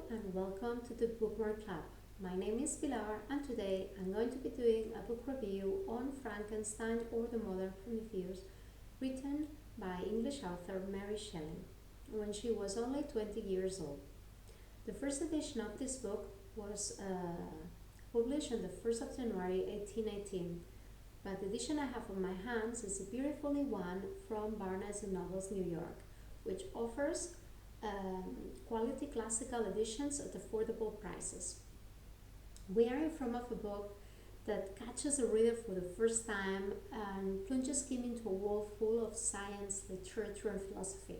and welcome to the Bookmark Club. My name is Pilar and today I'm going to be doing a book review on Frankenstein or the Modern Prometheus, written by English author Mary Shelley when she was only 20 years old. The first edition of this book was published on the 1st of January 1818, but the edition I have on my hands is a beautifully one from Barnes & Nobles, New York, which offers quality classical editions at affordable prices. We are in front of a book that catches a reader for the first time and plunges him into a world full of science, literature, and philosophy.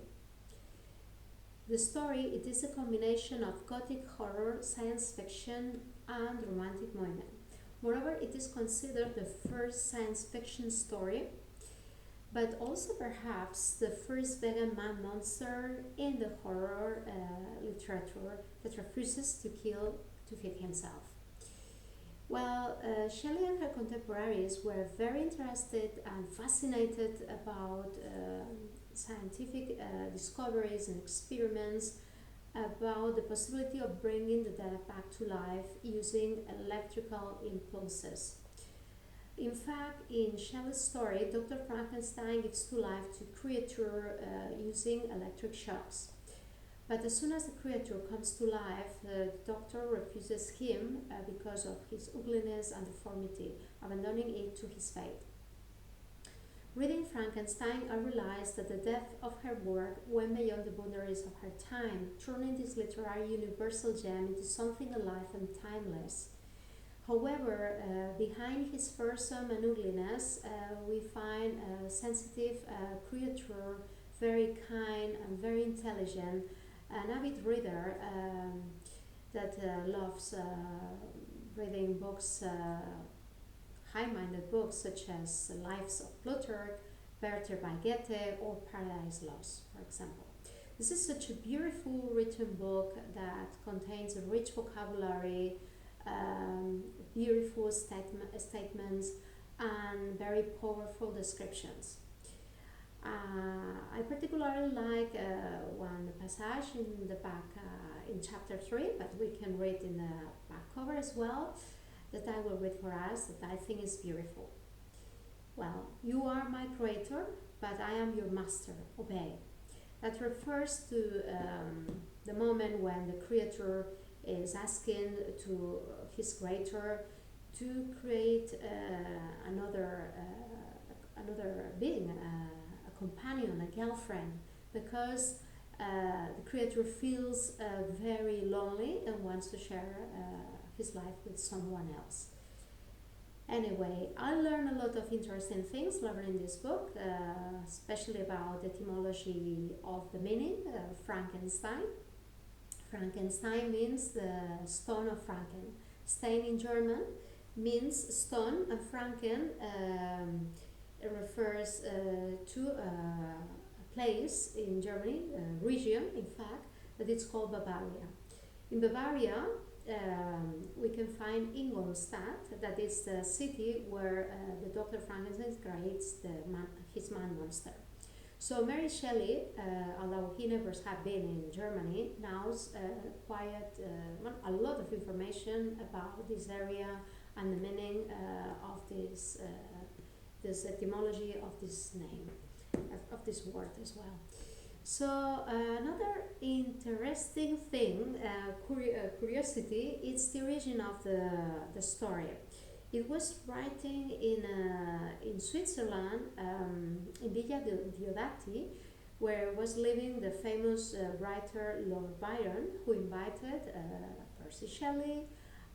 The story it is a combination of gothic horror, science fiction, and romantic moment. Moreover, it is considered the first science fiction story, but also perhaps the first vegan man monster in the horror literature that refuses to kill to feed himself. Well, Shelley and her contemporaries were very interested and fascinated about scientific discoveries and experiments about the possibility of bringing the dead back to life using electrical impulses. In fact, in Shelley's story, Dr. Frankenstein gives to life to creature using electric shocks. But as soon as the creature comes to life, the doctor refuses him because of his ugliness and deformity, abandoning it to his fate. Reading Frankenstein, I realized that the depth of her work went beyond the boundaries of her time, turning this literary universal gem into something alive and timeless. However, behind his fearsome and ugliness, we find a sensitive creature, very kind and very intelligent, an avid reader that loves reading books, high-minded books such as Lives of Plutarch, Werther by Goethe, or Paradise Lost, for example. This is such a beautiful written book that contains a rich vocabulary, beautiful statements, and very powerful descriptions. I particularly like one passage in the back in chapter 3, but we can read in the back cover as well, that I will read for us, that I think is beautiful. Well, you are my creator, but I am your master, obey. That refers to the moment when the creator is asking to his creator to create another being, a companion, a girlfriend, because the creator feels very lonely and wants to share his life with someone else. Anyway, I learned a lot of interesting things learning this book, especially about the etymology of the meaning, Frankenstein. Frankenstein means the stone of Franken. Stein in German means stone, and Franken refers to a place in Germany, a region in fact, that it's called Bavaria. In Bavaria, we can find Ingolstadt, that is the city where the Dr. Frankenstein creates his man monster. So Mary Shelley, although he never had been in Germany, knows a lot of information about this area and the meaning of this etymology of this name, of this word as well. So another interesting thing, curiosity, is the origin of the story. It was writing in Switzerland, in Villa Diodati, where was living the famous writer Lord Byron, who invited Percy Shelley,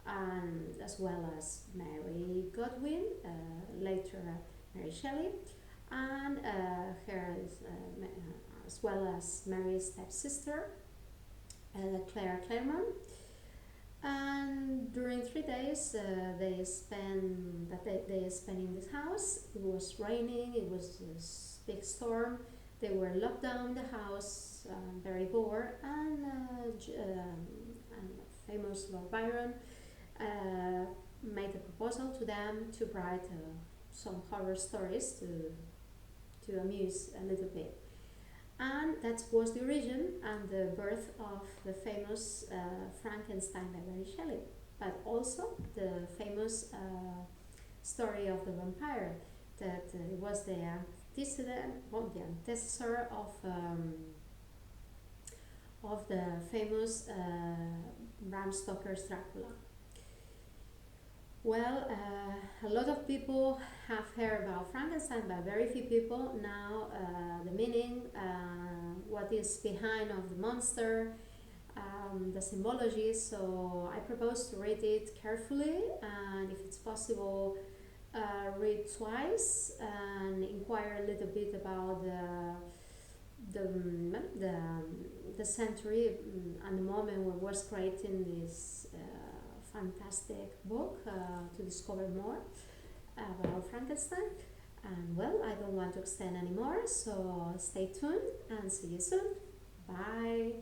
and as well as Mary Godwin, later Mary Shelley, and her as well as Mary's stepsister, Clara Claremont. And during 3 days they spent in this house. It was raining, it was a big storm, they were locked down in the house, very bored, and famous Lord Byron made a proposal to them to write some horror stories to amuse a little bit. and that was the origin and the birth of the famous Frankenstein by Mary Shelley, but also the famous story of the vampire that was the antecedent, well, the antecessor of the famous Bram Stoker's Dracula. Well, a lot of people have heard about Frankenstein, but very few people know the meaning, what is behind of the monster, the symbology. So I propose to read it carefully, and if it's possible, read twice and inquire a little bit about the, the century and the moment when was creating this fantastic book to discover more about Frankenstein. And well, I don't want to extend anymore, so stay tuned and see you soon. Bye.